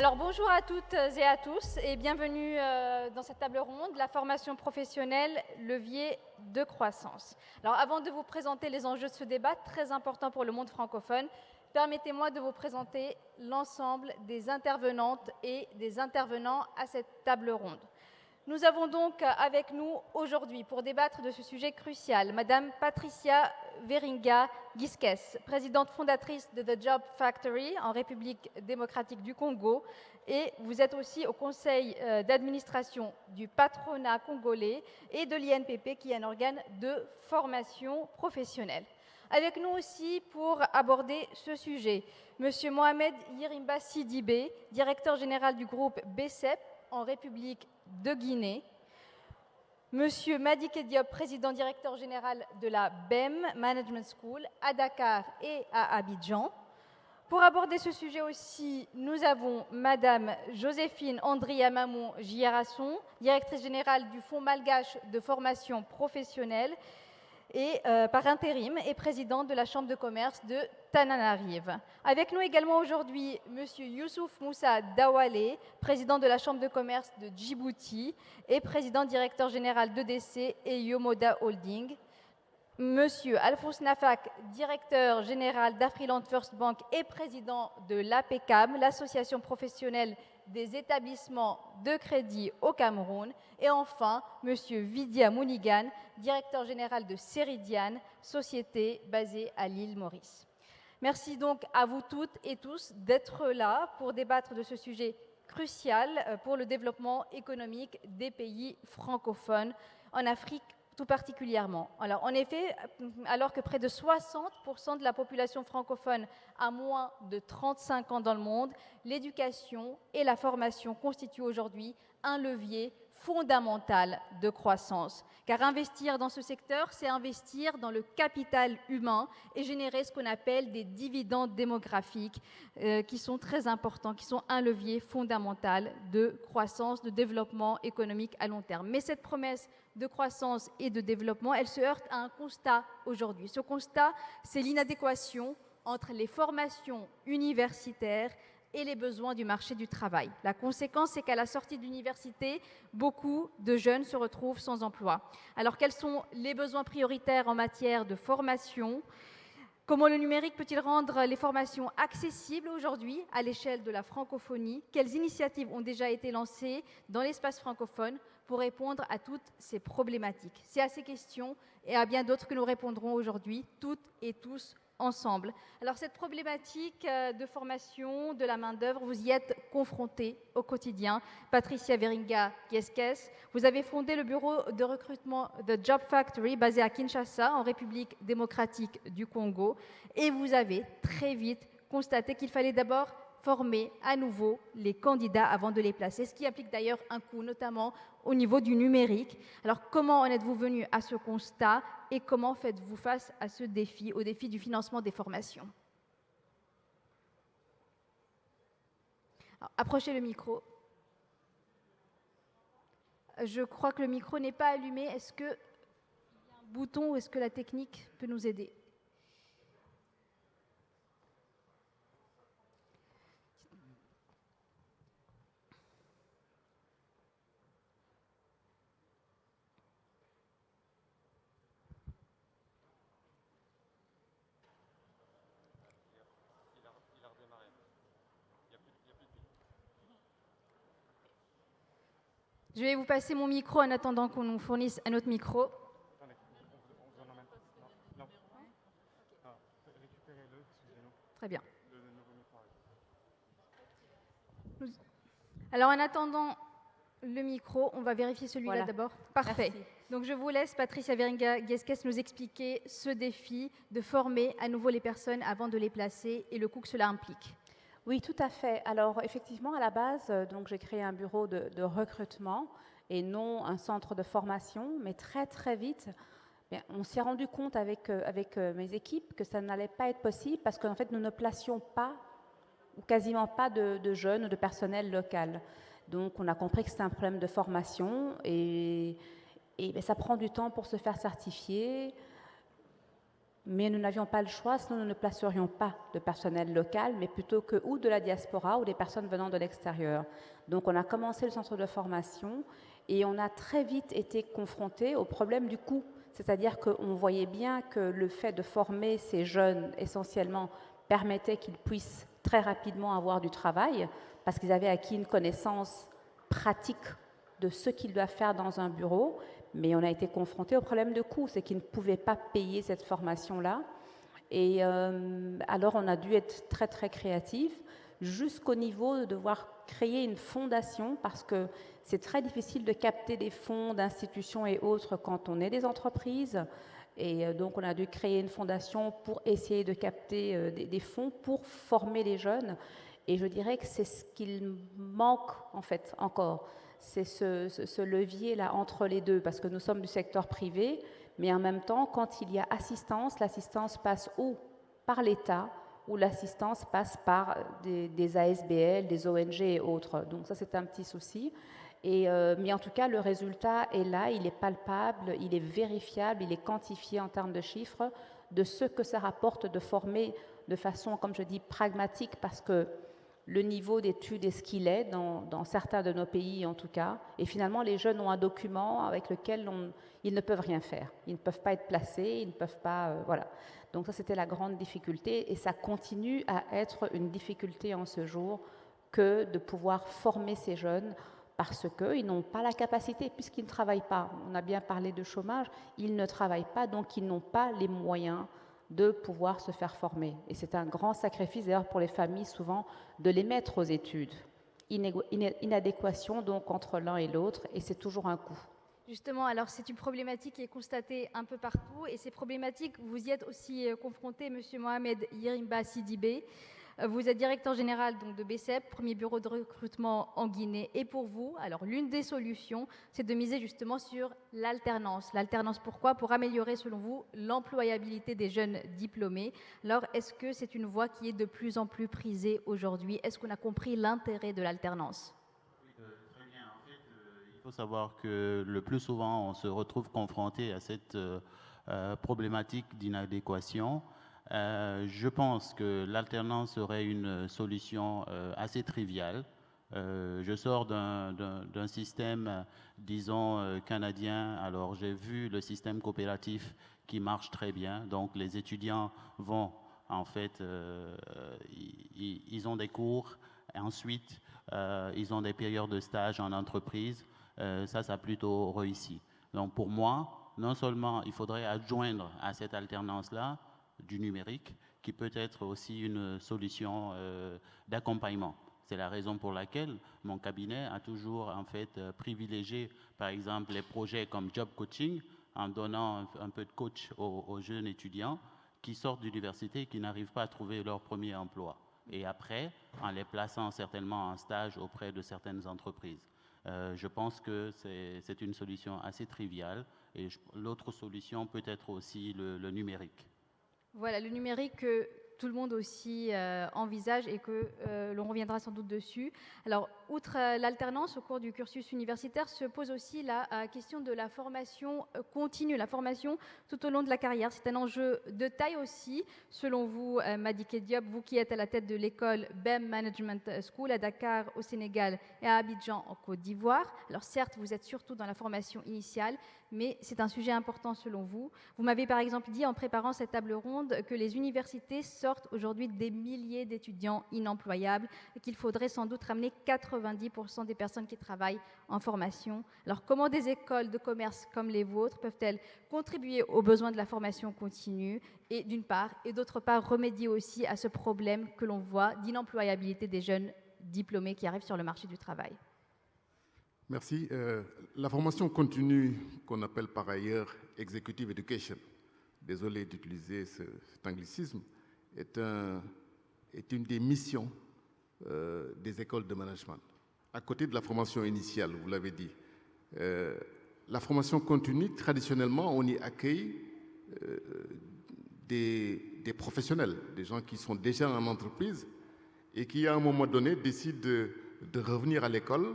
Alors bonjour à toutes et à tous et bienvenue dans cette table ronde, la formation professionnelle, levier de croissance. Alors avant de vous présenter les enjeux de ce débat très important pour le monde francophone, permettez-moi de vous présenter l'ensemble des intervenantes et des intervenants à cette table ronde. Nous avons donc avec nous aujourd'hui, pour débattre de ce sujet crucial, Madame Patricia Weringa-Gisquez, présidente fondatrice de The Job Factory en République démocratique du Congo, et vous êtes aussi au conseil d'administration du patronat congolais et de l'INPP, qui est un organe de formation professionnelle. Avec nous aussi pour aborder ce sujet, Monsieur Mohamed Yirimba Sidibé, directeur général du groupe BCEP en République de Guinée, Monsieur Madické Diop, président directeur général de la BEM Management School à Dakar et à Abidjan. Pour aborder ce sujet aussi, nous avons Madame Joséphine Andriamamon Giarasson, directrice générale du Fonds malgache de formation professionnelle et par intérim et présidente de la Chambre de commerce de Tananarive. Avec nous également aujourd'hui, Monsieur Youssouf Moussa Dawale, président de la Chambre de commerce de Djibouti et président directeur général d'EDC et Yomoda Holding. Monsieur Alphonse Nafak, directeur général d'Afriland First Bank et président de l'APECAM, l'association professionnelle des établissements de crédit au Cameroun. Et enfin, Monsieur Vidia Mounigan, directeur général de Ceridian, société basée à l'île Maurice. Merci donc à vous toutes et tous d'être là pour débattre de ce sujet crucial pour le développement économique des pays francophones en Afrique tout particulièrement. Alors, en effet, alors que près de 60% de la population francophone a moins de 35 ans dans le monde, l'éducation et la formation constituent aujourd'hui un levier fondamental de croissance. Car investir dans ce secteur, c'est investir dans le capital humain et générer ce qu'on appelle des dividendes démographiques qui sont très importants, qui sont un levier fondamental de croissance, de développement économique à long terme. Mais cette promesse de croissance et de développement, elle se heurte à un constat aujourd'hui. Ce constat, c'est l'inadéquation entre les formations universitaires et les besoins du marché du travail. La conséquence, c'est qu'à la sortie de l'université, beaucoup de jeunes se retrouvent sans emploi. Alors, quels sont les besoins prioritaires en matière de formation ? Comment le numérique peut-il rendre les formations accessibles aujourd'hui à l'échelle de la francophonie ? Quelles initiatives ont déjà été lancées dans l'espace francophone pour répondre à toutes ces problématiques ? C'est à ces questions et à bien d'autres que nous répondrons aujourd'hui, toutes et tous ensemble. Alors cette problématique de formation de la main-d'œuvre, vous y êtes confrontés au quotidien. Patricia Weringa-Gisquez, vous avez fondé le bureau de recrutement The Job Factory basé à Kinshasa, en République démocratique du Congo, et vous avez très vite constaté qu'il fallait d'abord former à nouveau les candidats avant de les placer, ce qui implique d'ailleurs un coût, notamment au niveau du numérique. Alors comment en êtes-vous venu à ce constat et comment faites-vous face à ce défi, au défi du financement des formations ? Alors, approchez le micro. Je crois que le micro n'est pas allumé. Est-ce qu'il y a un bouton ou est-ce que la technique peut nous aider ? Je vais vous passer mon micro en attendant qu'on nous fournisse un autre micro. Très bien. Alors en attendant le micro, on va vérifier celui-là d'abord. Parfait. Merci. Donc je vous laisse, Patricia Weringa-Gisquez, nous expliquer ce défi de former à nouveau les personnes avant de les placer et le coût que cela implique. Oui, tout à fait. Alors, effectivement, à la base, donc, j'ai créé un bureau de recrutement et non un centre de formation, mais très, très vite, on s'est rendu compte avec mes équipes que ça n'allait pas être possible parce qu'en fait, nous ne placions pas ou quasiment pas de jeunes ou de personnel local. Donc, on a compris que c'était un problème de formation et ça prend du temps pour se faire certifier. Mais nous n'avions pas le choix, sinon nous ne placerions pas de personnel local, mais plutôt que ou de la diaspora ou des personnes venant de l'extérieur. Donc on a commencé le centre de formation et on a très vite été confronté au problème du coût. C'est-à-dire qu'on voyait bien que le fait de former ces jeunes essentiellement permettait qu'ils puissent très rapidement avoir du travail parce qu'ils avaient acquis une connaissance pratique de ce qu'ils doivent faire dans un bureau, mais on a été confronté au problème de coût, c'est qu'ils ne pouvaient pas payer cette formation-là. Et alors on a dû être très très créatifs jusqu'au niveau de devoir créer une fondation parce que c'est très difficile de capter des fonds d'institutions et autres quand on est des entreprises. Et donc on a dû créer une fondation pour essayer de capter des fonds pour former les jeunes. Et je dirais que c'est ce qu'il manque en fait encore. C'est ce levier-là entre les deux, parce que nous sommes du secteur privé, mais en même temps, quand il y a assistance, l'assistance passe ou par l'État, ou l'assistance passe par des ASBL, des ONG et autres. Donc ça, c'est un petit souci. Mais en tout cas, le résultat est là, il est palpable, il est vérifiable, il est quantifié en termes de chiffres, de ce que ça rapporte de former de façon, comme je dis, pragmatique, parce que le niveau d'études est ce qu'il est, dans certains de nos pays en tout cas, et finalement les jeunes ont un document avec lequel ils ne peuvent rien faire, ils ne peuvent pas être placés, ils ne peuvent pas, voilà. Donc ça c'était la grande difficulté, et ça continue à être une difficulté en ce jour que de pouvoir former ces jeunes, parce qu'ils n'ont pas la capacité, puisqu'ils ne travaillent pas. On a bien parlé de chômage, ils ne travaillent pas, donc ils n'ont pas les moyens de pouvoir se faire former. Et c'est un grand sacrifice, d'ailleurs, pour les familles, souvent, de les mettre aux études. Inadéquation, donc, entre l'un et l'autre, et c'est toujours un coût. Justement, alors c'est une problématique qui est constatée un peu partout, et ces problématiques, vous y êtes aussi confronté, M. Mohamed Yerimba Sidibé. Vous êtes directeur général donc, de BCEP, premier bureau de recrutement en Guinée. Et pour vous, alors l'une des solutions, c'est de miser justement sur l'alternance. L'alternance, pourquoi? Pour améliorer, selon vous, l'employabilité des jeunes diplômés. Alors, est-ce que c'est une voie qui est de plus en plus prisée aujourd'hui? Est-ce qu'on a compris l'intérêt de l'alternance? Oui, très bien. En fait, il faut savoir que le plus souvent, on se retrouve confronté à cette problématique d'inadéquation. Je pense que l'alternance serait une solution assez triviale. Je sors d'un système, disons, canadien. Alors, j'ai vu le système coopératif qui marche très bien. Donc, les étudiants vont, en fait, ils ont des cours. Et ensuite, ils ont des périodes de stage en entreprise. Ça a plutôt réussi. Donc, pour moi, non seulement il faudrait adjoindre à cette alternance-là du numérique, qui peut être aussi une solution d'accompagnement. C'est la raison pour laquelle mon cabinet a toujours en fait privilégié, par exemple, les projets comme Job Coaching, en donnant un peu de coach aux jeunes étudiants qui sortent d'université et qui n'arrivent pas à trouver leur premier emploi. Et après, en les plaçant certainement en stage auprès de certaines entreprises. Je pense que c'est une solution assez triviale. Et l'autre solution peut être aussi le numérique. Voilà, le numérique que tout le monde aussi envisage et que l'on reviendra sans doute dessus. Alors, outre l'alternance au cours du cursus universitaire, se pose aussi la question de la formation continue, la formation tout au long de la carrière. C'est un enjeu de taille aussi, selon vous, Madické Diop, vous qui êtes à la tête de l'école BEM Management School à Dakar, au Sénégal, et à Abidjan, en Côte d'Ivoire. Alors certes, vous êtes surtout dans la formation initiale, mais c'est un sujet important selon vous. Vous m'avez par exemple dit en préparant cette table ronde que les universités sortent aujourd'hui des milliers d'étudiants inemployables et qu'il faudrait sans doute ramener 90% des personnes qui travaillent en formation. Alors comment des écoles de commerce comme les vôtres peuvent-elles contribuer aux besoins de la formation continue et d'une part, et d'autre part remédier aussi à ce problème que l'on voit d'inemployabilité des jeunes diplômés qui arrivent sur le marché du travail? Merci. La formation continue, qu'on appelle par ailleurs Executive Education, désolé d'utiliser cet anglicisme, est une des missions des écoles de management. À côté de la formation initiale, vous l'avez dit, la formation continue, traditionnellement, on y accueille des professionnels, des gens qui sont déjà en entreprise et qui, à un moment donné, décident de revenir à l'école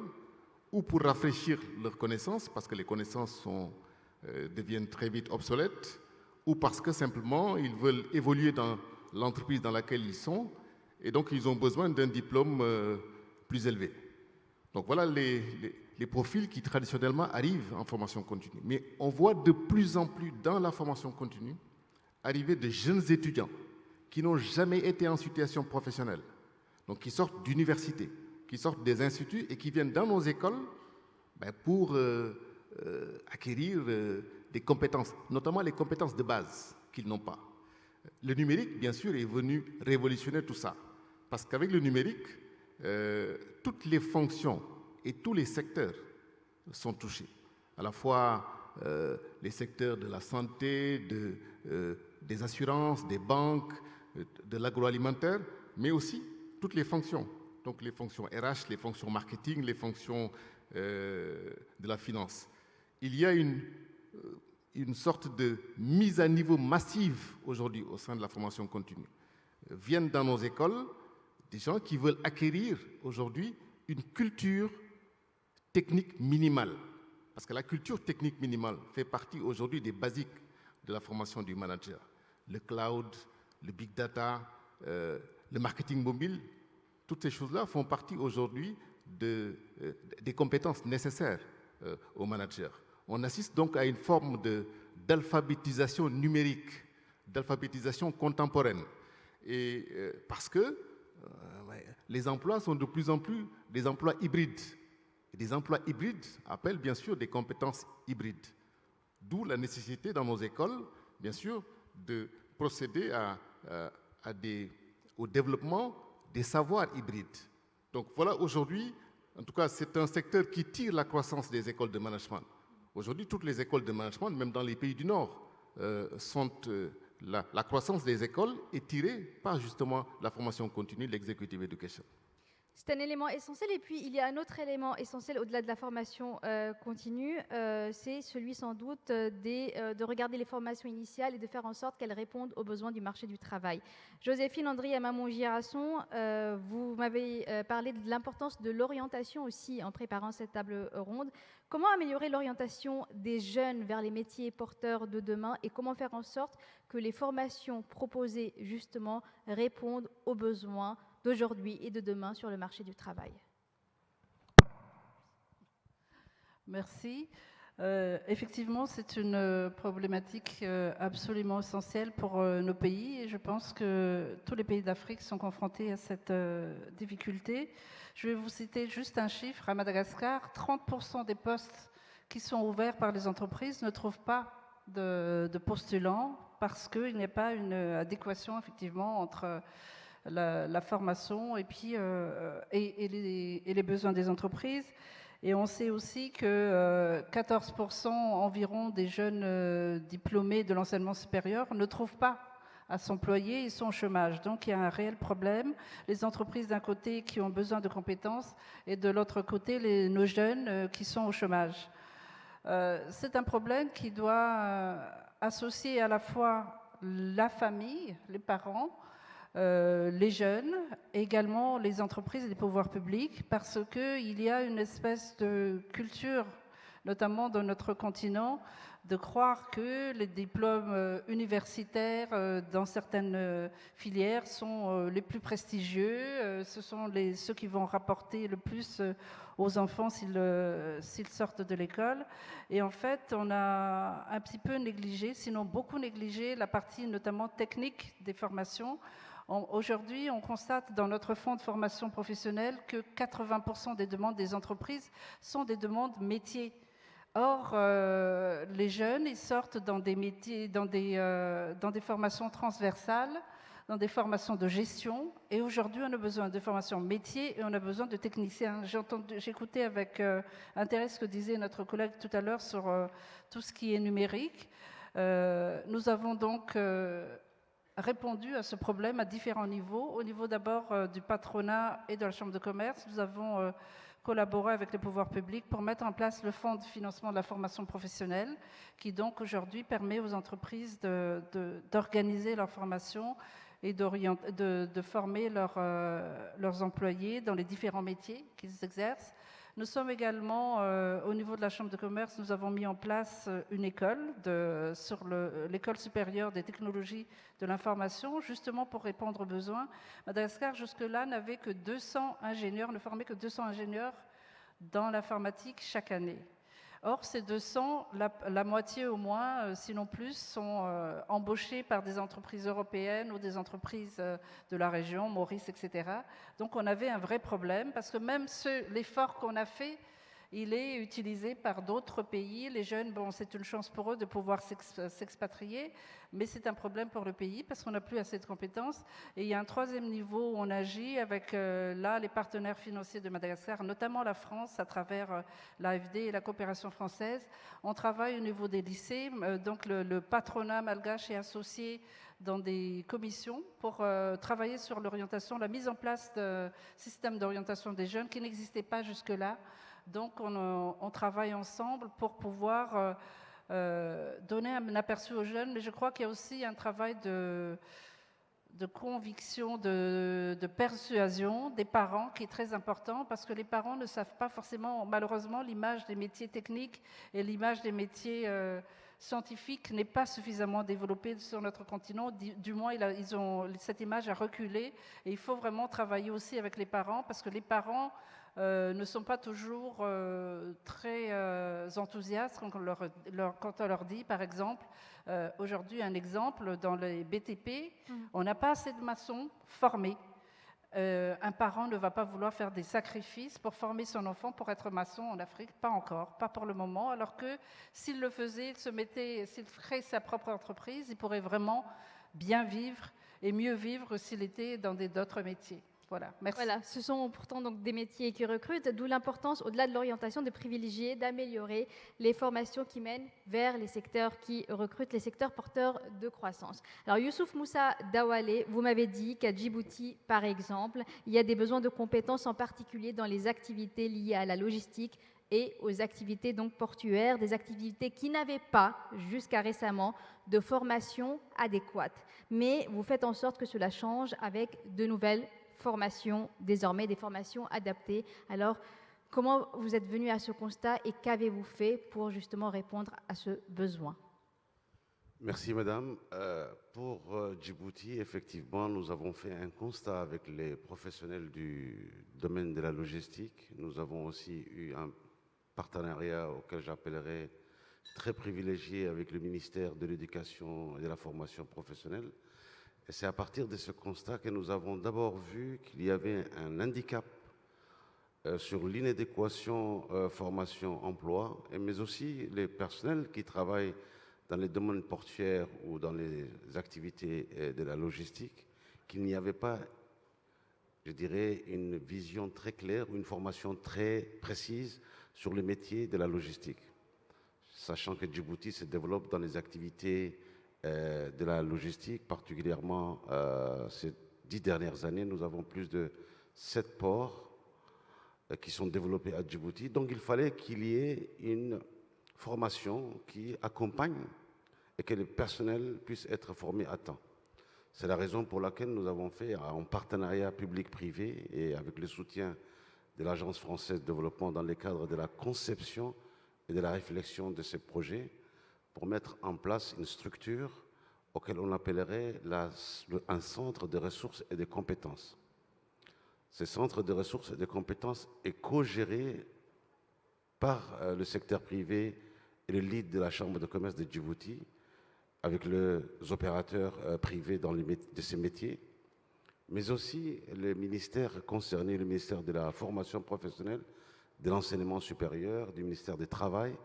ou pour rafraîchir leurs connaissances, parce que les connaissances deviennent très vite obsolètes, ou parce que simplement ils veulent évoluer dans l'entreprise dans laquelle ils sont et donc ils ont besoin d'un diplôme plus élevé. Donc voilà les profils qui traditionnellement arrivent en formation continue. Mais on voit de plus en plus dans la formation continue arriver de jeunes étudiants qui n'ont jamais été en situation professionnelle, donc qui sortent d'universités, qui sortent des instituts et qui viennent dans nos écoles pour acquérir des compétences, notamment les compétences de base qu'ils n'ont pas. Le numérique, bien sûr, est venu révolutionner tout ça. Parce qu'avec le numérique, toutes les fonctions et tous les secteurs sont touchés. À la fois les secteurs de la santé, des assurances, des banques, de l'agroalimentaire, mais aussi toutes les fonctions. Donc les fonctions RH, les fonctions marketing, les fonctions de la finance. Il y a une sorte de mise à niveau massive aujourd'hui au sein de la formation continue. Viennent dans nos écoles des gens qui veulent acquérir aujourd'hui une culture technique minimale. Parce que la culture technique minimale fait partie aujourd'hui des basiques de la formation du manager. Le cloud, le big data, le marketing mobile, toutes ces choses-là font partie aujourd'hui des compétences nécessaires au manager. On assiste donc à une forme d'alphabétisation numérique, d'alphabétisation contemporaine. Et parce que les emplois sont de plus en plus des emplois hybrides. Et des emplois hybrides appellent bien sûr des compétences hybrides. D'où la nécessité dans nos écoles, bien sûr, de procéder au développement des savoirs hybrides. Donc voilà, aujourd'hui, en tout cas, c'est un secteur qui tire la croissance des écoles de management. Aujourd'hui, toutes les écoles de management, même dans les pays du Nord, la croissance des écoles est tirée par justement la formation continue, l'executive education. C'est un élément essentiel. Et puis, il y a un autre élément essentiel au-delà de la formation continue, c'est celui sans doute de regarder les formations initiales et de faire en sorte qu'elles répondent aux besoins du marché du travail. Joséphine Andry et Maman Girasson, vous m'avez parlé de l'importance de l'orientation aussi en préparant cette table ronde. Comment améliorer l'orientation des jeunes vers les métiers porteurs de demain et comment faire en sorte que les formations proposées justement répondent aux besoins d'aujourd'hui et de demain sur le marché du travail? Merci. Effectivement, c'est une problématique absolument essentielle pour nos pays et je pense que tous les pays d'Afrique sont confrontés à cette difficulté. Je vais vous citer juste un chiffre. À Madagascar, 30% des postes qui sont ouverts par les entreprises ne trouvent pas de postulants parce qu'il n'y a pas une adéquation effectivement entre la formation et puis et les besoins des entreprises. Et on sait aussi que 14% environ des jeunes diplômés de l'enseignement supérieur ne trouvent pas à s'employer, ils sont au chômage. Donc il y a un réel problème. Les entreprises d'un côté qui ont besoin de compétences et de l'autre côté nos jeunes qui sont au chômage. C'est un problème qui doit associer à la fois la famille, les parents, les jeunes, également les entreprises et les pouvoirs publics, parce qu'il y a une espèce de culture, notamment dans notre continent, de croire que les diplômes universitaires dans certaines filières sont les plus prestigieux, ce sont ceux qui vont rapporter le plus aux enfants s'ils sortent de l'école. Et en fait, on a un petit peu négligé, sinon beaucoup négligé, la partie notamment technique des formations. Aujourd'hui, on constate dans notre fonds de formation professionnelle que 80% des demandes des entreprises sont des demandes métiers. Or, les jeunes, ils sortent dans des métiers, dans des formations transversales, dans des formations de gestion. Et aujourd'hui, on a besoin de formations métiers et on a besoin de techniciens. J'écoutais avec intérêt ce que disait notre collègue tout à l'heure sur tout ce qui est numérique. Nous avons donc répondu à ce problème à différents niveaux. Au niveau d'abord du patronat et de la Chambre de commerce, nous avons collaboré avec les pouvoirs publics pour mettre en place le fonds de financement de la formation professionnelle qui donc aujourd'hui permet aux entreprises d'organiser leur formation et de former leurs employés dans les différents métiers qu'ils exercent. Nous sommes également, au niveau de la Chambre de commerce, nous avons mis en place une école sur l'école supérieure des technologies de l'information, justement pour répondre aux besoins. Madagascar, jusque-là, n'avait que 200 ingénieurs, ne formait que 200 ingénieurs dans l'informatique chaque année. Or, ces 200, la moitié au moins, sinon plus, sont embauchés par des entreprises européennes ou des entreprises de la région, Maurice, etc. Donc, on avait un vrai problème parce que même l'effort qu'on a fait, il est utilisé par d'autres pays. Les jeunes, bon, c'est une chance pour eux de pouvoir s'expatrier, mais c'est un problème pour le pays parce qu'on n'a plus assez de compétences. Et il y a un troisième niveau où on agit avec, là, les partenaires financiers de Madagascar, notamment la France, à travers l'AFD et la coopération française. On travaille au niveau des lycées, donc le patronat malgache est associé dans des commissions pour travailler sur l'orientation, la mise en place de systèmes d'orientation des jeunes qui n'existaient pas jusque-là. Donc, on travaille ensemble pour pouvoir donner un aperçu aux jeunes, mais je crois qu'il y a aussi un travail de conviction, de persuasion des parents qui est très important parce que les parents ne savent pas forcément, malheureusement, l'image des métiers techniques et l'image des métiers scientifiques n'est pas suffisamment développée sur notre continent. Du moins, cette image a reculé et il faut vraiment travailler aussi avec les parents parce que les parents ne sont pas toujours très enthousiastes quand on leur dit, par exemple, aujourd'hui un exemple, dans les BTP, on n'a pas assez de maçons formés. Un parent ne va pas vouloir faire des sacrifices pour former son enfant pour être maçon en Afrique, pas encore, pas pour le moment, alors que s'il le faisait, s'il créait sa propre entreprise, il pourrait vraiment bien vivre et mieux vivre s'il était dans d'autres métiers. Voilà, merci. Voilà, ce sont pourtant donc des métiers qui recrutent, d'où l'importance, au-delà de l'orientation, de privilégier, d'améliorer les formations qui mènent vers les secteurs qui recrutent, les secteurs porteurs de croissance. Alors Youssouf Moussa Dawale, vous m'avez dit qu'à Djibouti, par exemple, il y a des besoins de compétences en particulier dans les activités liées à la logistique et aux activités donc portuaires, des activités qui n'avaient pas, jusqu'à récemment, de formation adéquate. Mais vous faites en sorte que cela change avec de nouvelles formations, désormais des formations adaptées. Alors, comment vous êtes venu à ce constat et qu'avez-vous fait pour justement répondre à ce besoin? Merci Madame. Pour Djibouti, effectivement, nous avons fait un constat avec les professionnels du domaine de la logistique. Nous avons aussi eu un partenariat auquel j'appellerais très privilégié avec le ministère de l'Éducation et de la formation professionnelle. Et c'est à partir de ce constat que nous avons d'abord vu qu'il y avait un handicap sur l'inadéquation formation-emploi, mais aussi les personnels qui travaillent dans les domaines portuaires ou dans les activités de la logistique, qu'il n'y avait pas, je dirais, une vision très claire ou une formation très précise sur les métiers de la logistique. Sachant que Djibouti se développe dans les activités de la logistique, particulièrement ces 10 dernières années, nous avons plus de 7 ports qui sont développés à Djibouti. Donc il fallait qu'il y ait une formation qui accompagne et que le personnel puisse être formé à temps. C'est la raison pour laquelle nous avons fait, en partenariat public-privé et avec le soutien de l'Agence française de développement dans le cadre de la conception et de la réflexion de ces projets, pour mettre en place une structure auquel on appellerait un centre de ressources et de compétences. Ce centre de ressources et de compétences est co-géré par le secteur privé et le lead de la Chambre de commerce de Djibouti, avec les opérateurs privés de ces métiers, mais aussi les ministères concernés, le ministère de la formation professionnelle, de l'enseignement supérieur, du ministère du Travail,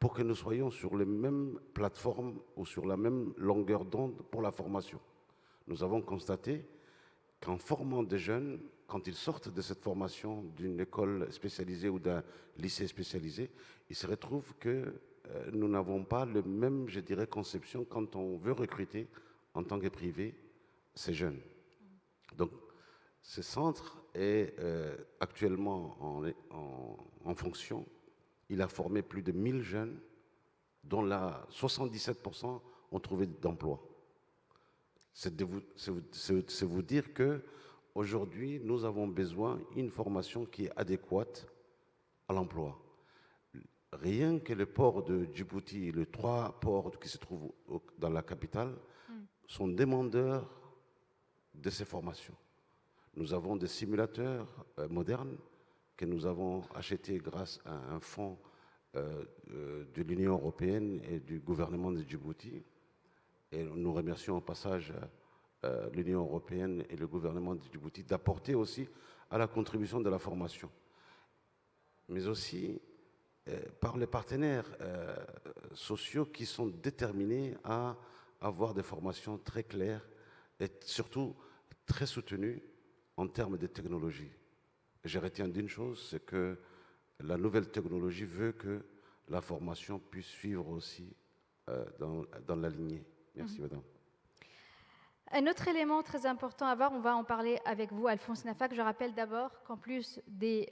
pour que nous soyons sur les mêmes plateformes ou sur la même longueur d'onde pour la formation. Nous avons constaté qu'en formant des jeunes, quand ils sortent de cette formation d'une école spécialisée ou d'un lycée spécialisé, ils se retrouvent que nous n'avons pas la même, je dirais, conception quand on veut recruter en tant que privé ces jeunes. Donc, ce centre est actuellement en fonction. Il a formé plus de 1000 jeunes, dont 77% ont trouvé d'emploi. C'est vous dire qu'aujourd'hui, nous avons besoin d'une formation qui est adéquate à l'emploi. Rien que le port de Djibouti, les 3 ports qui se trouvent dans la capitale, sont demandeurs de ces formations. Nous avons des simulateurs modernes que nous avons achetés grâce à un fonds de l'Union européenne et du gouvernement de Djibouti. Et nous remercions au passage l'Union européenne et le gouvernement de Djibouti d'apporter aussi à la contribution de la formation. Mais aussi par les partenaires sociaux qui sont déterminés à avoir des formations très claires et surtout très soutenues en termes de technologie. Je retiens d'une chose, c'est que la nouvelle technologie veut que la formation puisse suivre aussi dans la lignée. Merci, madame. Un autre élément très important à voir, on va en parler avec vous, Alphonse Nafak. Je rappelle d'abord qu'en plus des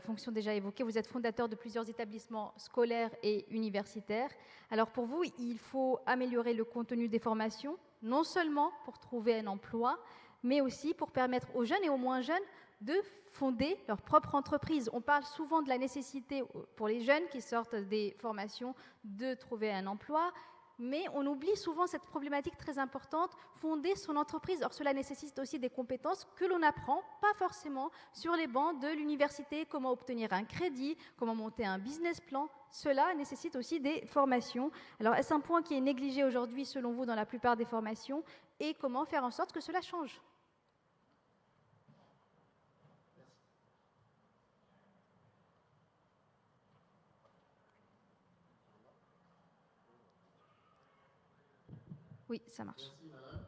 fonctions déjà évoquées, vous êtes fondateur de plusieurs établissements scolaires et universitaires. Alors pour vous, il faut améliorer le contenu des formations, non seulement pour trouver un emploi, mais aussi pour permettre aux jeunes et aux moins jeunes de fonder leur propre entreprise. On parle souvent de la nécessité pour les jeunes qui sortent des formations de trouver un emploi, mais on oublie souvent cette problématique très importante, fonder son entreprise. Or, cela nécessite aussi des compétences que l'on n'apprend pas forcément sur les bancs de l'université, comment obtenir un crédit, comment monter un business plan. Cela nécessite aussi des formations. Alors, est-ce un point qui est négligé aujourd'hui, selon vous, dans la plupart des formations, et comment faire en sorte que cela change ? Oui, ça marche. Merci, madame.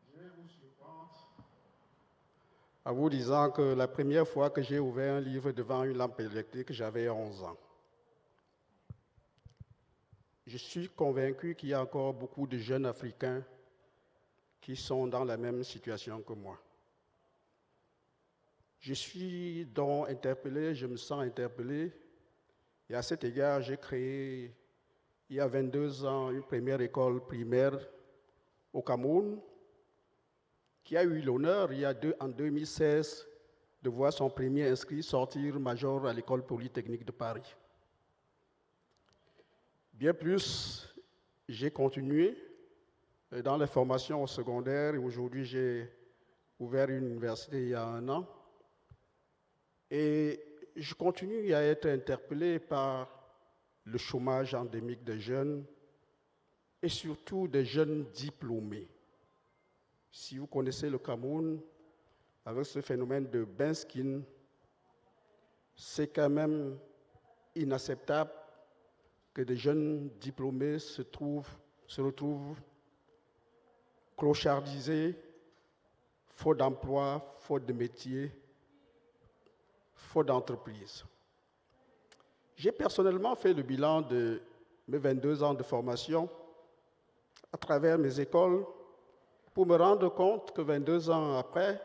Je vais vous surprendre en vous disant que la première fois que j'ai ouvert un livre devant une lampe électrique, j'avais 11 ans. Je suis convaincu qu'il y a encore beaucoup de jeunes Africains qui sont dans la même situation que moi. Je suis donc interpellé, je me sens interpellé. Et à cet égard, j'ai créé, il y a 22 ans, une première école primaire au Cameroun, qui a eu l'honneur, en 2016, de voir son premier inscrit sortir major à l'école polytechnique de Paris. Bien plus, j'ai continué dans les formations au secondaire et aujourd'hui, j'ai ouvert une université il y a 1 an. Et je continue à être interpellé par le chômage endémique des jeunes et surtout des jeunes diplômés. Si vous connaissez le Cameroun, avec ce phénomène de bain-skin, c'est quand même inacceptable que des jeunes diplômés se retrouvent clochardisés, faute d'emploi, faute de métier, faute d'entreprise. J'ai personnellement fait le bilan de mes 22 ans de formation à travers mes écoles pour me rendre compte que 22 ans après,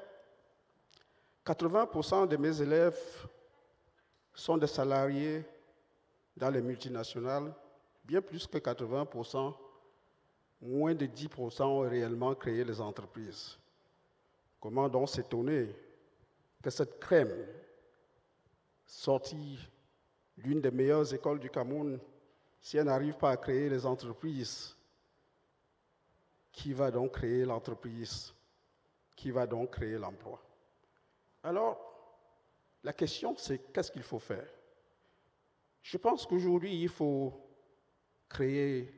80% de mes élèves sont des salariés dans les multinationales, bien plus que 80%, moins de 10% ont réellement créé les entreprises. Comment donc s'étonner que cette crème sortie d'une des meilleures écoles du Cameroun, si elle n'arrive pas à créer les entreprises, qui va donc créer l'entreprise? Qui va donc créer l'emploi? Alors, la question, c'est qu'est-ce qu'il faut faire? Je pense qu'aujourd'hui, il faut créer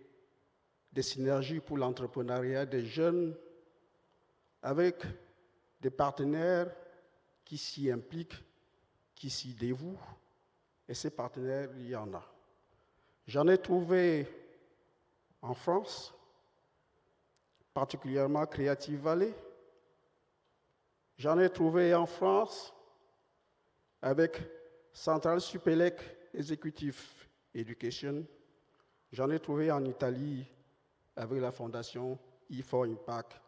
des synergies pour l'entrepreneuriat des jeunes avec des partenaires qui s'y impliquent, qui s'y dévouent, et ces partenaires, il y en a. J'en ai trouvé en France, particulièrement Creative Valley. J'en ai trouvé en France avec Central Supélec Executive Education. J'en ai trouvé en Italie avec la fondation E4Impact.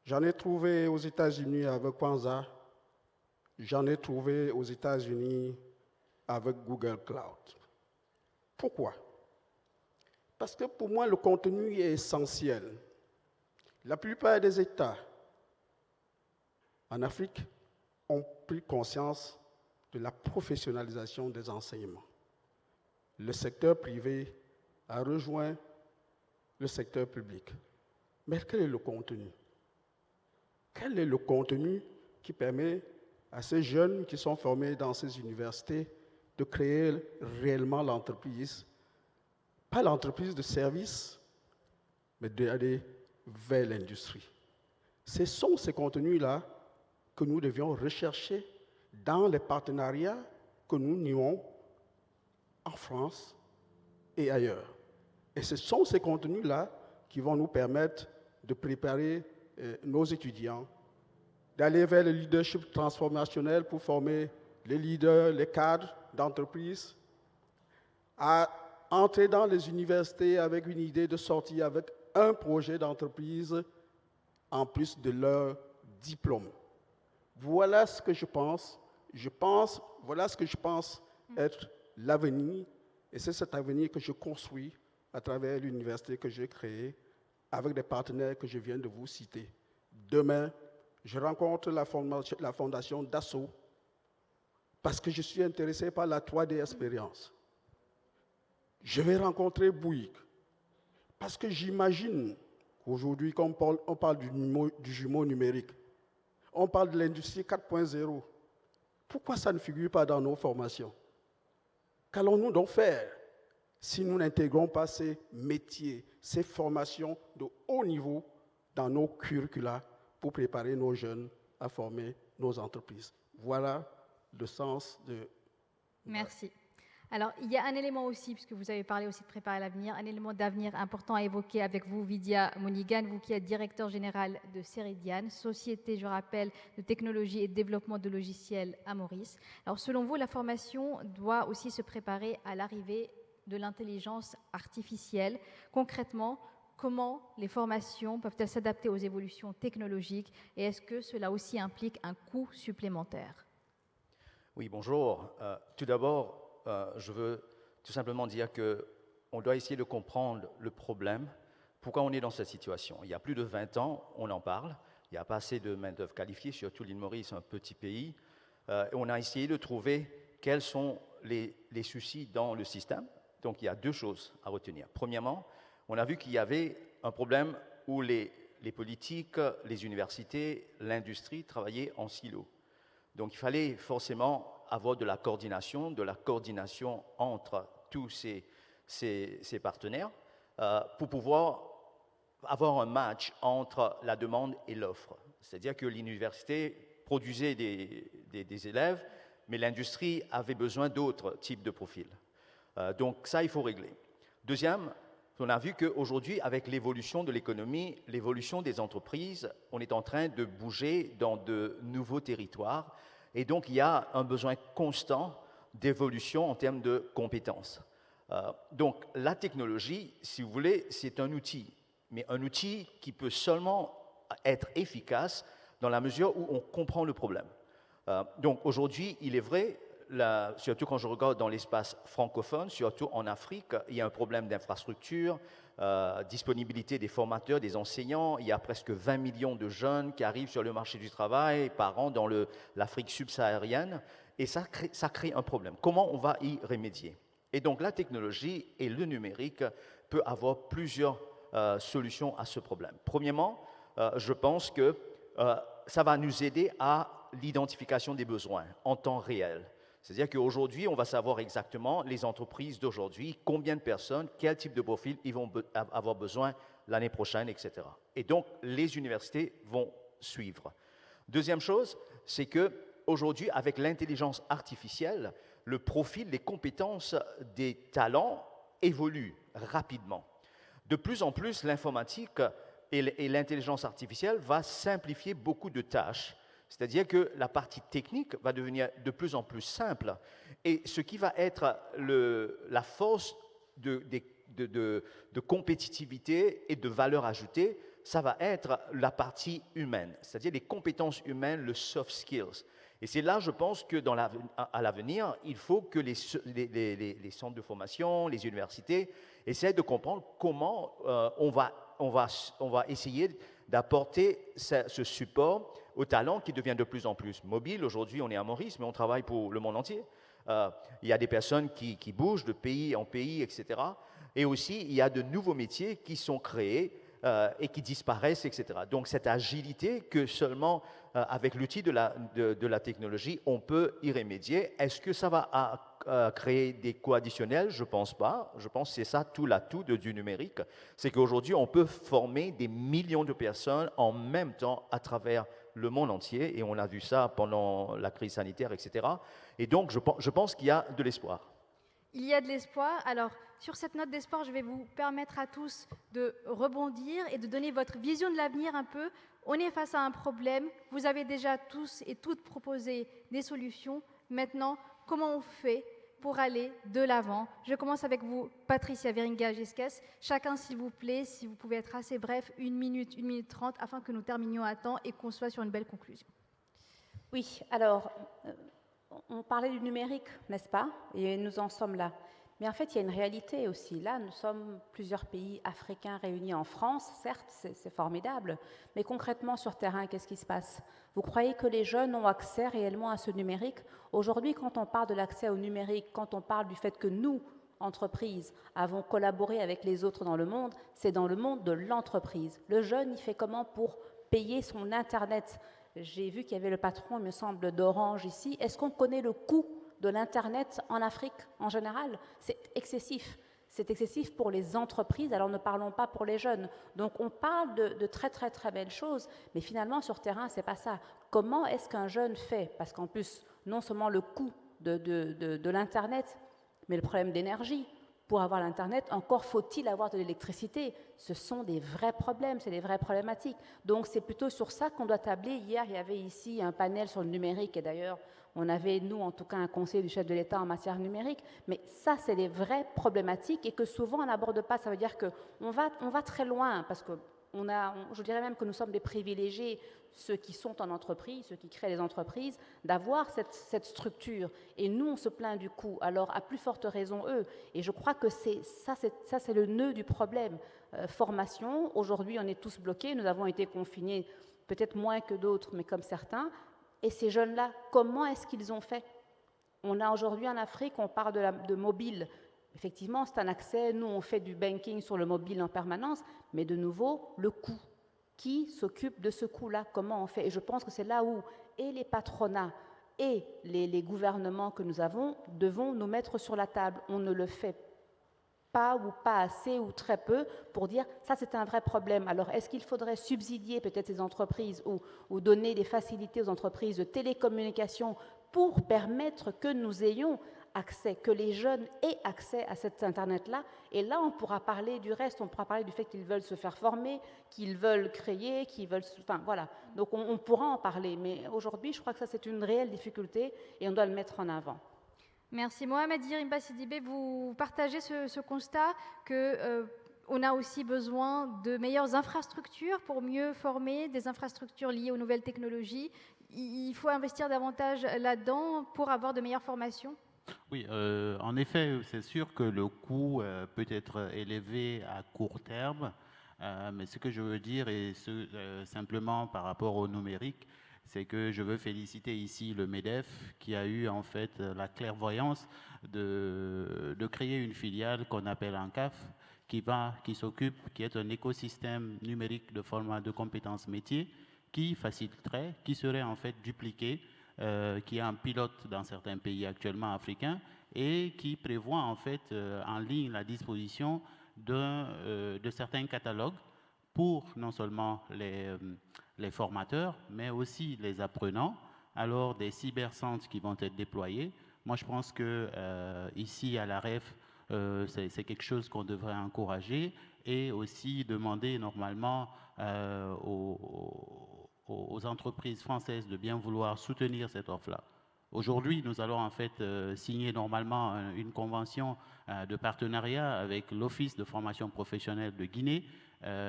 J'en ai trouvé aux États-Unis avec Kwanzaa. J'en ai trouvé aux États-Unis avec Google Cloud. Pourquoi? Parce que pour moi, le contenu est essentiel. La plupart des États en Afrique ont pris conscience de la professionnalisation des enseignements. Le secteur privé a rejoint le secteur public. Mais quel est le contenu? Quel est le contenu qui permet à ces jeunes qui sont formés dans ces universités de créer réellement l'entreprise, pas l'entreprise de service, mais d'aller vers l'industrie? Ce sont ces contenus-là que nous devions rechercher dans les partenariats que nous nouons en France et ailleurs. Et ce sont ces contenus-là qui vont nous permettre de préparer nos étudiants, d'aller vers le leadership transformationnel pour former les leaders, les cadres d'entreprise, à entrer dans les universités avec une idée de sortir avec un projet d'entreprise en plus de leur diplôme. Voilà ce que je pense. Voilà ce que je pense être l'avenir. Et c'est cet avenir que je construis à travers l'université que j'ai créée avec des partenaires que je viens de vous citer. Demain, je rencontre la fondation Dassault parce que je suis intéressé par la 3D expérience. Je vais rencontrer Bouygues parce que j'imagine qu'aujourd'hui, quand on parle du jumeau numérique, on parle de l'industrie 4.0. Pourquoi ça ne figure pas dans nos formations? Qu'allons-nous donc faire si nous n'intégrons pas ces métiers, ces formations de haut niveau dans nos curricula pour préparer nos jeunes à former nos entreprises? Voilà le sens de... Merci. Alors, il y a un élément aussi, puisque vous avez parlé aussi de préparer l'avenir, un élément d'avenir important à évoquer avec vous, Vidya Monigan, vous qui êtes directeur général de Ceridian, société, je rappelle, de technologie et de développement de logiciels à Maurice. Alors, selon vous, la formation doit aussi se préparer à l'arrivée de l'intelligence artificielle. Concrètement, comment les formations peuvent-elles s'adapter aux évolutions technologiques et est-ce que cela aussi implique un coût supplémentaire? Oui, bonjour. Tout d'abord, je veux tout simplement dire qu'on doit essayer de comprendre le problème, pourquoi on est dans cette situation. Il y a plus de 20 ans, on en parle, il n'y a pas assez de main-d'œuvre qualifiée, surtout l'île Maurice, un petit pays. On a essayé de trouver quels sont les soucis dans le système. Donc il y a deux choses à retenir. Premièrement, on a vu qu'il y avait un problème où les politiques, les universités, l'industrie travaillaient en silo. Donc il fallait forcément avoir de la coordination entre tous ces partenaires pour pouvoir avoir un match entre la demande et l'offre. C'est-à-dire que l'université produisait des élèves, mais l'industrie avait besoin d'autres types de profils. Donc ça, il faut régler. Deuxième, on a vu qu'aujourd'hui, avec l'évolution de l'économie, l'évolution des entreprises, on est en train de bouger dans de nouveaux territoires. Et donc, il y a un besoin constant d'évolution en termes de compétences. Donc, la technologie, si vous voulez, c'est un outil, mais un outil qui peut seulement être efficace dans la mesure où on comprend le problème. Donc, aujourd'hui, il est vrai, surtout quand je regarde dans l'espace francophone, surtout en Afrique, il y a un problème d'infrastructure, disponibilité des formateurs, des enseignants. Il y a presque 20 millions de jeunes qui arrivent sur le marché du travail par an dans l'Afrique subsaharienne, et ça crée un problème. Comment on va y remédier? Et donc la technologie et le numérique peuvent avoir plusieurs solutions à ce problème. Premièrement, je pense que ça va nous aider à l'identification des besoins en temps réel. C'est-à-dire qu'aujourd'hui, on va savoir exactement, les entreprises d'aujourd'hui, combien de personnes, quel type de profil ils vont avoir besoin l'année prochaine, etc. Et donc, les universités vont suivre. Deuxième chose, c'est qu'aujourd'hui, avec l'intelligence artificielle, le profil, les compétences des talents évoluent rapidement. De plus en plus, l'informatique et l'intelligence artificielle va simplifier beaucoup de tâches. C'est-à-dire que la partie technique va devenir de plus en plus simple. Et ce qui va être la force de compétitivité et de valeur ajoutée, ça va être la partie humaine, c'est-à-dire les compétences humaines, le soft skills. Et c'est là, je pense, que à l'avenir, il faut que les centres de formation, les universités, essaient de comprendre comment on va essayer d'apporter ce support aux talents qui devient de plus en plus mobile. Aujourd'hui, on est à Maurice, mais on travaille pour le monde entier. Il y a des personnes qui bougent de pays en pays, etc. Et aussi, il y a de nouveaux métiers qui sont créés et qui disparaissent, etc. Donc, cette agilité que seulement avec l'outil de la technologie, on peut y remédier. Est-ce que ça va créer des coûts additionnels? Je ne pense pas. Je pense que c'est ça tout l'atout du numérique. C'est qu'aujourd'hui, on peut former des millions de personnes en même temps à travers le monde entier. Et on a vu ça pendant la crise sanitaire, etc. Et donc, je pense qu'il y a de l'espoir. Il y a de l'espoir. Alors, sur cette note d'espoir, je vais vous permettre à tous de rebondir et de donner votre vision de l'avenir un peu. On est face à un problème. Vous avez déjà tous et toutes proposé des solutions. Maintenant, comment on fait pour aller de l'avant? Je commence avec vous, Patricia Weringa-Gisquez. Chacun, s'il vous plaît, si vous pouvez être assez bref, 1 minute 30, afin que nous terminions à temps et qu'on soit sur une belle conclusion. Oui, alors, on parlait du numérique, n'est-ce pas? Et nous en sommes là. Mais en fait, il y a une réalité aussi. Là, nous sommes plusieurs pays africains réunis en France. Certes, c'est formidable. Mais concrètement, sur terrain, qu'est-ce qui se passe? Vous croyez que les jeunes ont accès réellement à ce numérique? Aujourd'hui, quand on parle de l'accès au numérique, quand on parle du fait que nous, entreprises, avons collaboré avec les autres dans le monde, c'est dans le monde de l'entreprise. Le jeune, il fait comment pour payer son Internet? J'ai vu qu'il y avait le patron, il me semble, d'Orange ici. Est-ce qu'on connaît le coût de l'Internet en Afrique en général? C'est excessif. C'est excessif pour les entreprises, alors ne parlons pas pour les jeunes. Donc on parle de très très très belles choses, mais finalement sur terrain, c'est pas ça. Comment est-ce qu'un jeune fait? Parce qu'en plus, non seulement le coût de l'Internet, mais le problème d'énergie. Pour avoir l'Internet, encore faut-il avoir de l'électricité. Ce sont des vrais problèmes, c'est des vraies problématiques. Donc c'est plutôt sur ça qu'on doit tabler. Hier, il y avait ici un panel sur le numérique, et d'ailleurs, on avait, nous, en tout cas, un conseil du chef de l'État en matière numérique. Mais ça, c'est les vraies problématiques et que souvent, on n'aborde pas. Ça veut dire qu'on va très loin parce que je dirais même que nous sommes des privilégiés, ceux qui sont en entreprise, ceux qui créent les entreprises, d'avoir cette structure. Et nous, on se plaint du coût. Alors, à plus forte raison, eux. Et je crois que c'est le nœud du problème. Formation, aujourd'hui, on est tous bloqués. Nous avons été confinés, peut-être moins que d'autres, mais comme certains. Et ces jeunes-là, comment est-ce qu'ils ont fait? On a aujourd'hui en Afrique, on parle de mobile. Effectivement, c'est un accès. Nous, on fait du banking sur le mobile en permanence, mais de nouveau, le coût. Qui s'occupe de ce coût-là? Comment on fait? Et je pense que c'est là où et les patronats et les gouvernements que nous avons devons nous mettre sur la table. On ne le fait pas ou pas assez ou très peu pour dire ça c'est un vrai problème. Alors est-ce qu'il faudrait subsidier peut-être ces entreprises ou donner des facilités aux entreprises de télécommunications pour permettre que nous ayons accès, que les jeunes aient accès à cet Internet-là? Et là, on pourra parler du reste, on pourra parler du fait qu'ils veulent se faire former, qu'ils veulent créer, qu'ils veulent... Enfin, voilà. Donc, on pourra en parler. Mais aujourd'hui, je crois que ça, c'est une réelle difficulté et on doit le mettre en avant. Merci. Mohamed Yerimba Sidibé, vous partagez ce constat qu'on a aussi besoin de meilleures infrastructures pour mieux former, des infrastructures liées aux nouvelles technologies. Il faut investir davantage là-dedans pour avoir de meilleures formations? Oui, en effet, c'est sûr que le coût peut être élevé à court terme, mais ce que je veux dire, et simplement par rapport au numérique, c'est que je veux féliciter ici le MEDEF qui a eu en fait la clairvoyance de créer une filiale qu'on appelle ANCAF, qui s'occupe, qui est un écosystème numérique de format de compétences métiers, qui faciliterait, qui serait en fait dupliqué, qui est un pilote dans certains pays actuellement africains et qui prévoit en fait en ligne la disposition de certains catalogues pour non seulement les formateurs, mais aussi les apprenants. Alors des cybercentres qui vont être déployés. Moi, je pense que ici à la REF, c'est quelque chose qu'on devrait encourager et aussi demander normalement aux entreprises françaises de bien vouloir soutenir cette offre-là. Aujourd'hui, nous allons en fait signer normalement une convention de partenariat avec l'Office de formation professionnelle de Guinée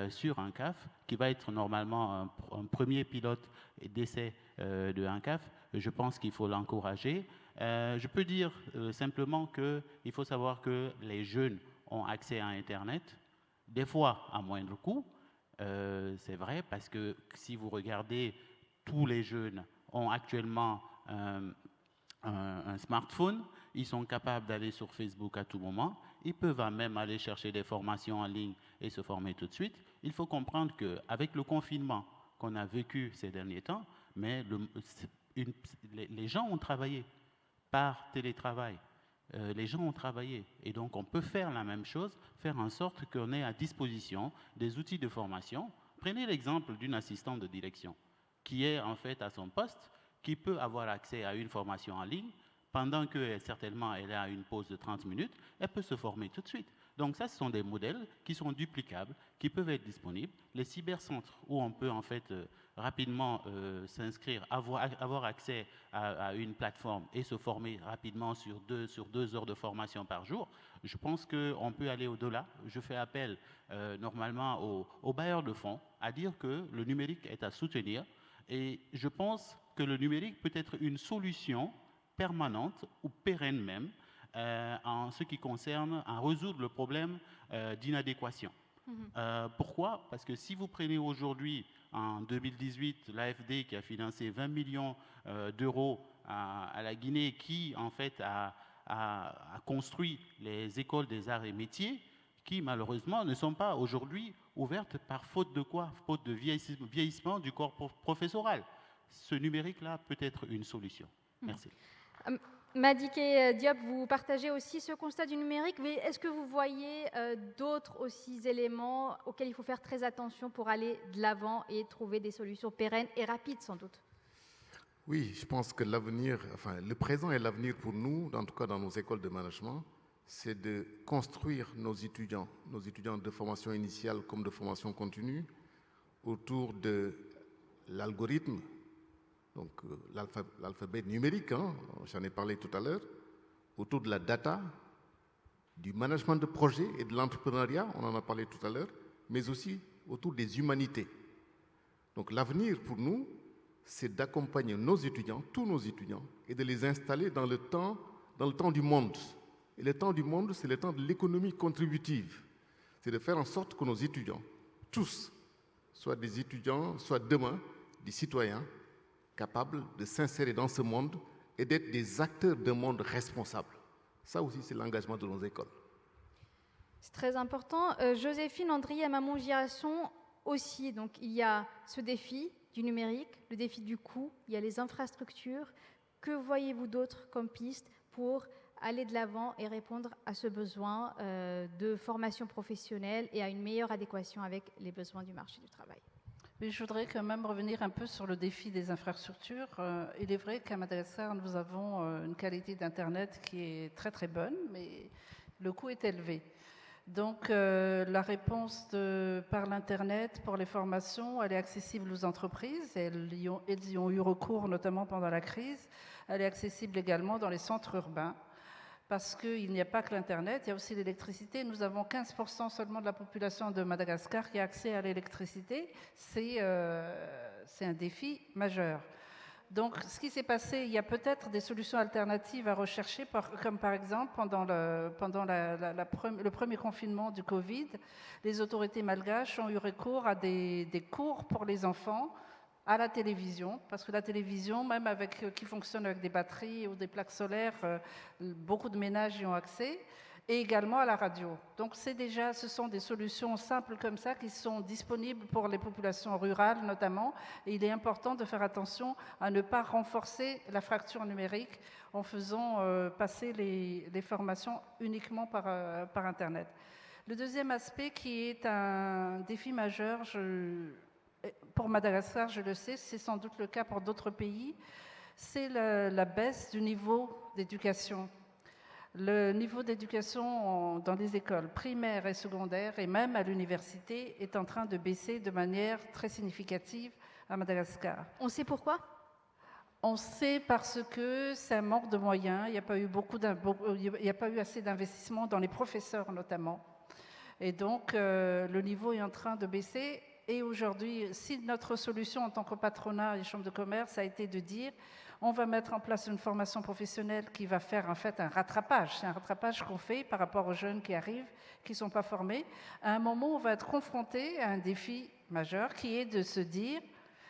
sur ANCAF, qui va être normalement un premier pilote d'essai de ANCAF. Je pense qu'il faut l'encourager. Je peux dire simplement qu'il faut savoir que les jeunes ont accès à Internet, des fois à moindre coût, C'est vrai parce que si vous regardez, tous les jeunes ont actuellement un smartphone, ils sont capables d'aller sur Facebook à tout moment, ils peuvent même aller chercher des formations en ligne et se former tout de suite. Il faut comprendre qu'avec le confinement qu'on a vécu ces derniers temps, mais les gens ont travaillé par télétravail. Les gens ont travaillé et donc on peut faire la même chose, faire en sorte qu'on ait à disposition des outils de formation. Prenez l'exemple d'une assistante de direction qui est en fait à son poste, qui peut avoir accès à une formation en ligne, pendant que certainement elle a une pause de 30 minutes, elle peut se former tout de suite. Donc ça, ce sont des modèles qui sont duplicables, qui peuvent être disponibles. Les cybercentres où on peut en fait rapidement s'inscrire, avoir accès à une plateforme et se former rapidement sur 2 heures de formation par jour, je pense qu'on peut aller au-delà. Je fais appel normalement aux bailleurs de fonds à dire que le numérique est à soutenir et je pense que le numérique peut être une solution permanente ou pérenne même en ce qui concerne à résoudre le problème d'inadéquation. Pourquoi? Parce que si vous prenez aujourd'hui, en 2018, l'AFD qui a financé 20 millions d'euros à la Guinée, qui en fait a construit les écoles des arts et métiers, qui malheureusement ne sont pas aujourd'hui ouvertes par faute de quoi? Faute de vieillissement du corps professoral. Ce numérique-là peut être une solution. Merci. Madické Diop, vous partagez aussi ce constat du numérique, mais est-ce que vous voyez d'autres aussi éléments auxquels il faut faire très attention pour aller de l'avant et trouver des solutions pérennes et rapides sans doute? Oui, je pense que l'avenir, enfin le présent et l'avenir pour nous, en tout cas dans nos écoles de management, c'est de construire nos étudiants de formation initiale comme de formation continue, autour de l'algorithme, donc l'alphabet numérique, hein, j'en ai parlé tout à l'heure, autour de la data, du management de projet et de l'entrepreneuriat, on en a parlé tout à l'heure, mais aussi autour des humanités. Donc l'avenir pour nous, c'est d'accompagner nos étudiants, tous nos étudiants, et de les installer dans le temps du monde. Et le temps du monde, c'est le temps de l'économie contributive. C'est de faire en sorte que nos étudiants, tous, soient des étudiants, soient demain des citoyens capables de s'insérer dans ce monde et d'être des acteurs d'un monde responsable. Ça aussi, c'est l'engagement de nos écoles. C'est très important. Joséphine Andrié, à Mamon Girasson aussi, donc il y a ce défi du numérique, le défi du coût, il y a les infrastructures. Que voyez-vous d'autre comme piste pour aller de l'avant et répondre à ce besoin de formation professionnelle et à une meilleure adéquation avec les besoins du marché du travail? Mais je voudrais quand même revenir un peu sur le défi des infrastructures. Il est vrai qu'à Madagascar, nous avons une qualité d'Internet qui est très très bonne, mais le coût est élevé. Donc la réponse par l'Internet pour les formations, elle est accessible aux entreprises. Elles y ont eu recours notamment pendant la crise. Elle est accessible également dans les centres urbains. Parce qu'il n'y a pas que l'Internet, il y a aussi l'électricité. Nous avons 15% seulement de la population de Madagascar qui a accès à l'électricité. C'est un défi majeur. Donc, ce qui s'est passé, il y a peut-être des solutions alternatives à rechercher, comme par exemple, pendant le premier confinement du Covid, les autorités malgaches ont eu recours à des cours pour les enfants, à la télévision, parce que la télévision, même qui fonctionne avec des batteries ou des plaques solaires, beaucoup de ménages y ont accès, et également à la radio. Donc ce sont des solutions simples comme ça qui sont disponibles pour les populations rurales notamment, et il est important de faire attention à ne pas renforcer la fracture numérique en faisant passer les formations uniquement par Internet. Le deuxième aspect qui est un défi majeur, pour Madagascar, je le sais, c'est sans doute le cas pour d'autres pays, c'est la baisse du niveau d'éducation. Le niveau d'éducation dans les écoles primaires et secondaires, et même à l'université, est en train de baisser de manière très significative à Madagascar. On sait pourquoi ? On sait parce que c'est un manque de moyens, il n'y a pas eu assez d'investissement dans les professeurs notamment. Et donc, le niveau est en train de baisser. Et aujourd'hui, si notre solution en tant que patronat et chambre de commerce a été de dire on va mettre en place une formation professionnelle qui va faire en fait un rattrapage. C'est un rattrapage qu'on fait par rapport aux jeunes qui arrivent, qui ne sont pas formés. À un moment, on va être confronté à un défi majeur, qui est de se dire,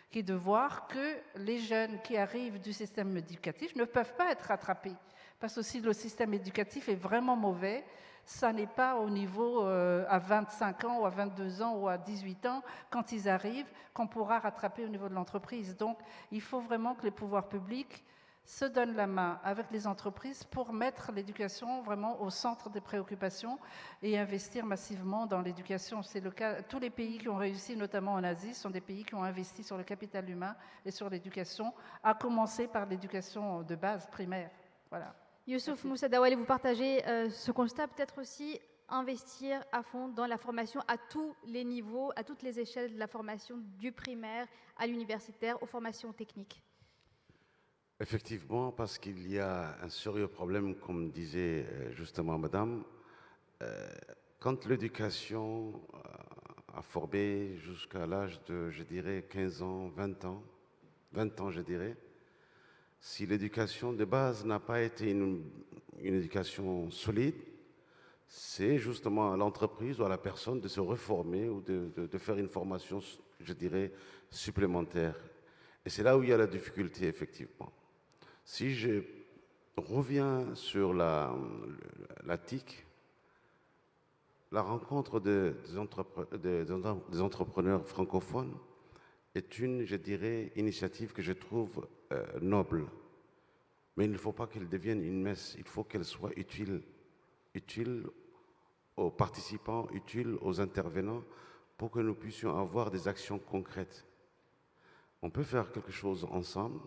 qui est de voir que les jeunes qui arrivent du système éducatif ne peuvent pas être rattrapés. Parce que si le système éducatif est vraiment mauvais, ça n'est pas au niveau à 25 ans ou à 22 ans ou à 18 ans, quand ils arrivent, qu'on pourra rattraper au niveau de l'entreprise. Donc, il faut vraiment que les pouvoirs publics se donnent la main avec les entreprises pour mettre l'éducation vraiment au centre des préoccupations et investir massivement dans l'éducation. C'est le cas, tous les pays qui ont réussi, notamment en Asie, sont des pays qui ont investi sur le capital humain et sur l'éducation, à commencer par l'éducation de base primaire. Voilà. Youssouf Moussa Dawali, vous partagez ce constat, peut-être aussi investir à fond dans la formation à tous les niveaux, à toutes les échelles de la formation, du primaire à l'universitaire, aux formations techniques. Effectivement, parce qu'il y a un sérieux problème, comme disait justement Madame, quand l'éducation a formé jusqu'à l'âge de, je dirais, 15 ans, 20 ans, je dirais, si l'éducation de base n'a pas été une éducation solide, c'est justement à l'entreprise ou à la personne de se reformer ou de faire une formation, je dirais, supplémentaire. Et c'est là où il y a la difficulté, effectivement. Si je reviens sur la TIC, la rencontre des entrepreneurs francophones est une, je dirais, initiative que je trouve noble. Mais il ne faut pas qu'elle devienne une messe, il faut qu'elle soit utile aux participants, utile aux intervenants, pour que nous puissions avoir des actions concrètes. On peut faire quelque chose ensemble.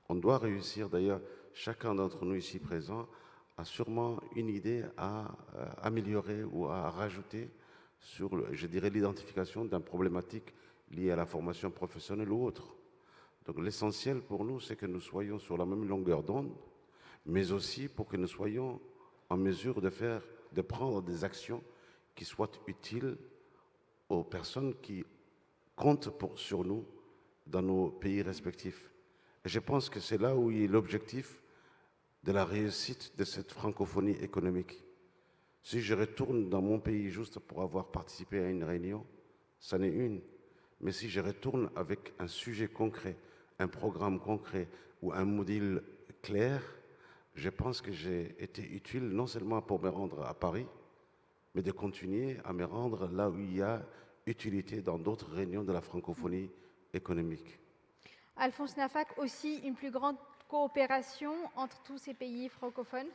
On doit réussir, d'ailleurs, chacun d'entre nous ici présents a sûrement une idée à améliorer ou à rajouter sur, je dirais, l'identification d'une problématique liée à la formation professionnelle ou autre. Donc l'essentiel pour nous, c'est que nous soyons sur la même longueur d'onde, mais aussi pour que nous soyons en mesure de prendre des actions qui soient utiles aux personnes qui comptent sur nous dans nos pays respectifs. Et je pense que c'est là où est l'objectif de la réussite de cette francophonie économique. Si je retourne dans mon pays juste pour avoir participé à une réunion, ça n'est une. Mais si je retourne avec un sujet concret, un programme concret ou un modèle clair, je pense que j'ai été utile non seulement pour me rendre à Paris, mais de continuer à me rendre là où il y a utilité dans d'autres réunions de la francophonie économique. Alphonse Nafak, aussi une plus grande coopération entre tous ces pays francophones,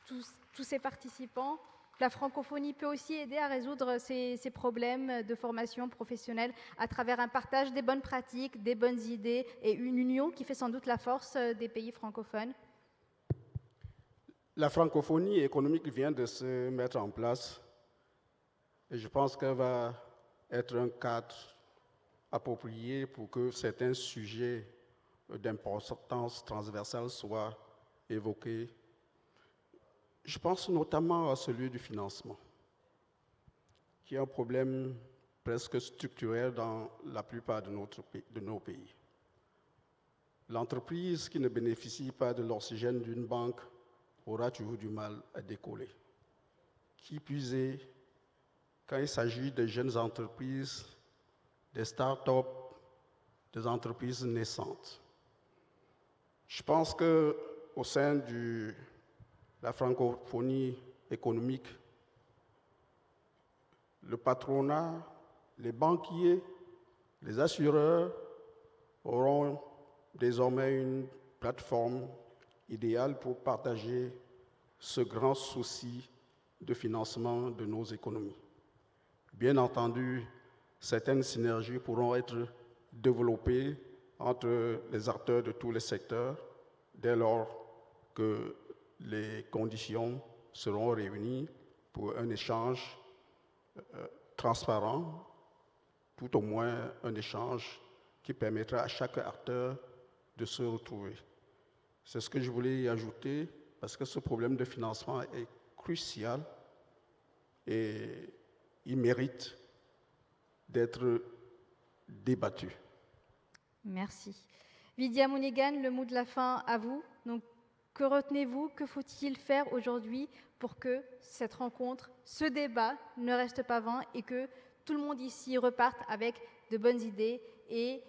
tous ces participants. La francophonie peut aussi aider à résoudre ces problèmes de formation professionnelle à travers un partage des bonnes pratiques, des bonnes idées et une union qui fait sans doute la force des pays francophones. La francophonie économique vient de se mettre en place et je pense qu'elle va être un cadre approprié pour que certains sujets d'importance transversale soient évoqués. Je pense notamment à celui du financement, qui est un problème presque structurel dans la plupart de nos pays. L'entreprise qui ne bénéficie pas de l'oxygène d'une banque aura toujours du mal à décoller. Qui plus est, quand il s'agit de jeunes entreprises, des start-up, des entreprises naissantes. Je pense qu'au sein de la francophonie économique, le patronat, les banquiers, les assureurs auront désormais une plateforme idéale pour partager ce grand souci de financement de nos économies. Bien entendu, certaines synergies pourront être développées entre les acteurs de tous les secteurs dès lors que les conditions seront réunies pour un échange transparent, tout au moins un échange qui permettra à chaque acteur de se retrouver. C'est ce que je voulais y ajouter parce que ce problème de financement est crucial et il mérite d'être débattu. Merci. Vidya Mounigan, le mot de la fin à vous. Donc, que retenez-vous? Que faut-il faire aujourd'hui pour que cette rencontre, ce débat ne reste pas vain et que tout le monde ici reparte avec de bonnes idées et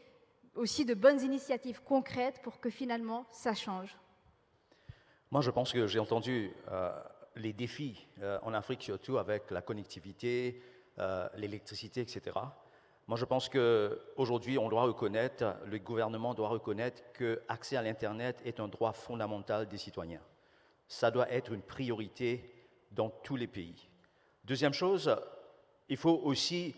aussi de bonnes initiatives concrètes pour que finalement ça change. Moi, je pense que j'ai entendu les défis en Afrique, surtout avec la connectivité, l'électricité, etc. Moi, je pense qu'aujourd'hui, on doit reconnaître, le gouvernement doit reconnaître que l'accès à l'Internet est un droit fondamental des citoyens. Ça doit être une priorité dans tous les pays. Deuxième chose, il faut aussi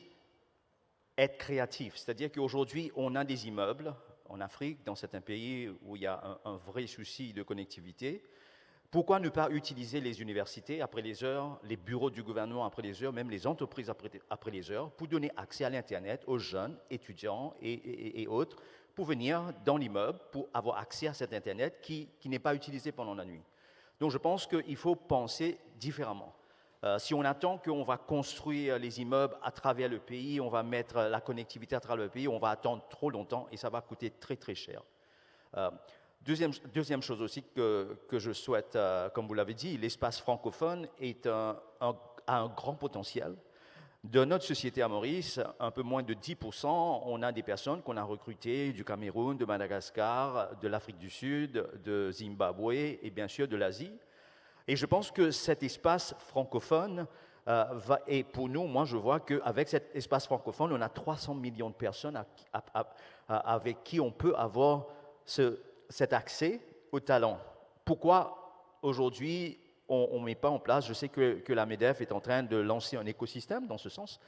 être créatif. C'est-à-dire qu'aujourd'hui, on a des immeubles en Afrique, dans certains pays où il y a un vrai souci de connectivité. Pourquoi ne pas utiliser les universités après les heures, les bureaux du gouvernement après les heures, même les entreprises après les heures, pour donner accès à l'Internet aux jeunes, étudiants et autres, pour venir dans l'immeuble, pour avoir accès à cet Internet qui n'est pas utilisé pendant la nuit. Donc je pense qu'il faut penser différemment. Si on attend qu'on va construire les immeubles à travers le pays, on va mettre la connectivité à travers le pays, on va attendre trop longtemps et ça va coûter très très cher. Deuxième chose aussi que je souhaite, comme vous l'avez dit, l'espace francophone a un grand potentiel. De notre société à Maurice, un peu moins de 10%, on a des personnes qu'on a recrutées du Cameroun, de Madagascar, de l'Afrique du Sud, de Zimbabwe et bien sûr de l'Asie. Et je pense que cet espace francophone et pour nous, moi je vois qu'avec cet espace francophone, on a 300 millions de personnes avec qui on peut avoir cet accès au talent. Pourquoi aujourd'hui on ne met pas en place, je sais que la MEDEF est en train de lancer un écosystème dans ce sens,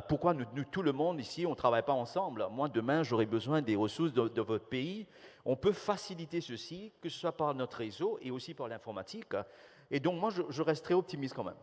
pourquoi nous, tout le monde ici, on ne travaille pas ensemble? Moi, demain, j'aurai besoin des ressources de votre pays. On peut faciliter ceci, que ce soit par notre réseau et aussi par l'informatique. Et donc, moi, je resterai optimiste quand même.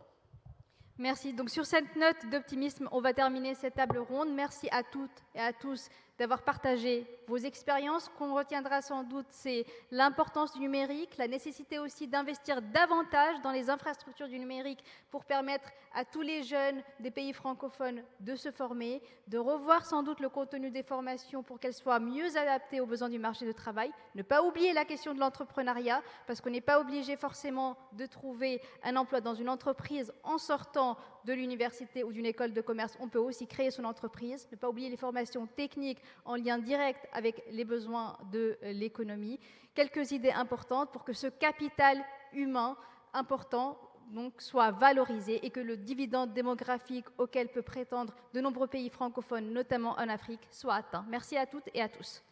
Merci. Donc, sur cette note d'optimisme, on va terminer cette table ronde. Merci à toutes et à tous d'avoir partagé vos expériences. Qu'on retiendra sans doute, c'est l'importance du numérique, la nécessité aussi d'investir davantage dans les infrastructures du numérique pour permettre à tous les jeunes des pays francophones de se former, de revoir sans doute le contenu des formations pour qu'elles soient mieux adaptées aux besoins du marché du travail. Ne pas oublier la question de l'entrepreneuriat, parce qu'on n'est pas obligé forcément de trouver un emploi dans une entreprise en sortant de l'université ou d'une école de commerce. On peut aussi créer son entreprise. Ne pas oublier les formations techniques en lien direct avec les besoins de l'économie. Quelques idées importantes pour que ce capital humain important donc, soit valorisé et que le dividende démographique auquel peut prétendre de nombreux pays francophones, notamment en Afrique, soit atteint. Merci à toutes et à tous.